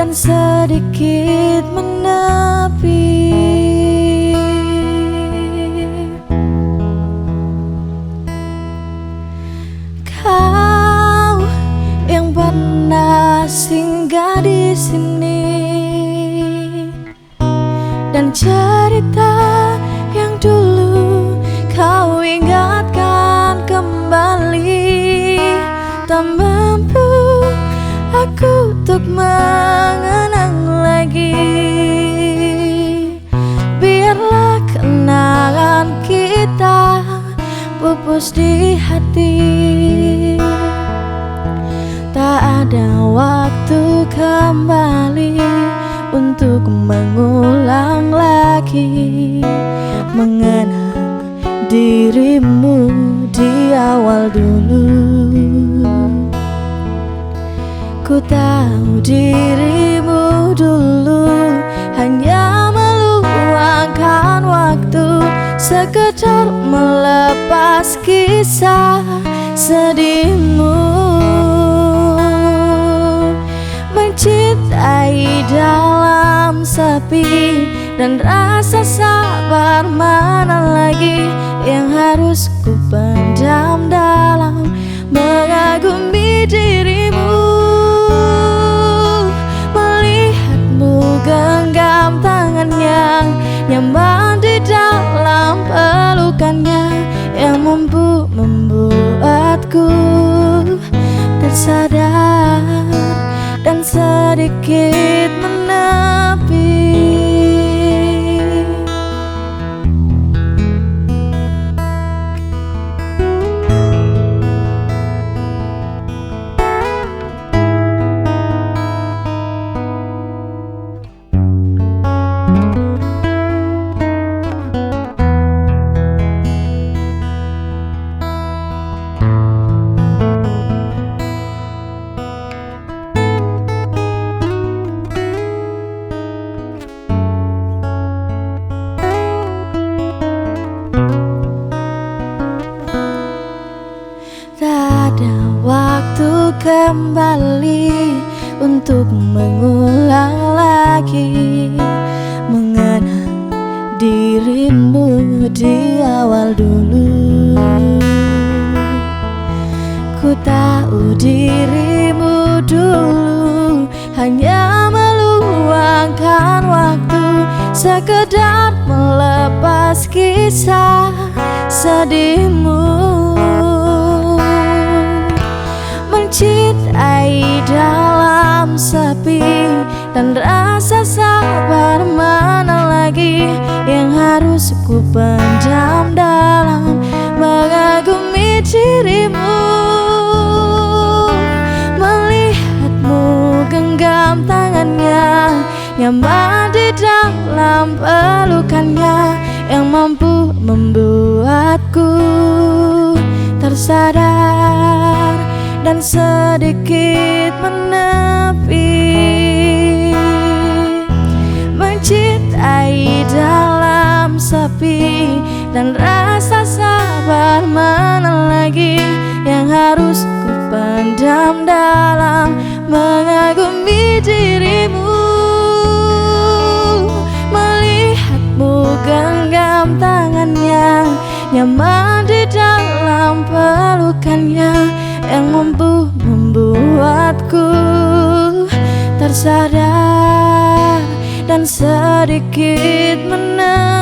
dan sedikit menepi. Kau yang pernah singgah di sini, dan cerita yang dulu kau ingatkan kembali. Tak mampu aku untuk mengenang lagi. Biarlah kenangan kita pupus di hati. Tak ada waktu kembali untuk mengulang lagi, mengenang dirimu di awal dulu. Ku tahu dirimu dulu hanya meluangkan waktu, sekedar melepas kisah sedihmu. Mencintai dalam sepi, dan rasa sabar mana lagi yang harus ku pendam dalam mengagumi dirimu. Melihatmu genggam tangannya, nyaman di dalam pelukannya, yang mampu membuatku tersadar dan sedikit menepi. Tak ada waktu kembali untuk mengulang lagi, mengenang dirimu di awal dulu. Ku tahu dirimu dulu hanya meluangkan waktu, sekedar melepas kisah sedihmu. Mencintai dalam sepi, dan rasa sabar mana lagi yang harus ku pendam dalam mengagumi dirimu. Melihatmu genggam tangannya, nyaman di dalam pelukannya, yang mampu membuatku tersadar dan sedikit menepi. Mencintai dalam sepi, dan rasa sabar mana lagi yang harus ku pendam dalam mengagumi dirimu. Melihatmu genggam tangannya, nyaman di dalam pelukannya, yang mampu membuatku tersadar dan sedikit menepi.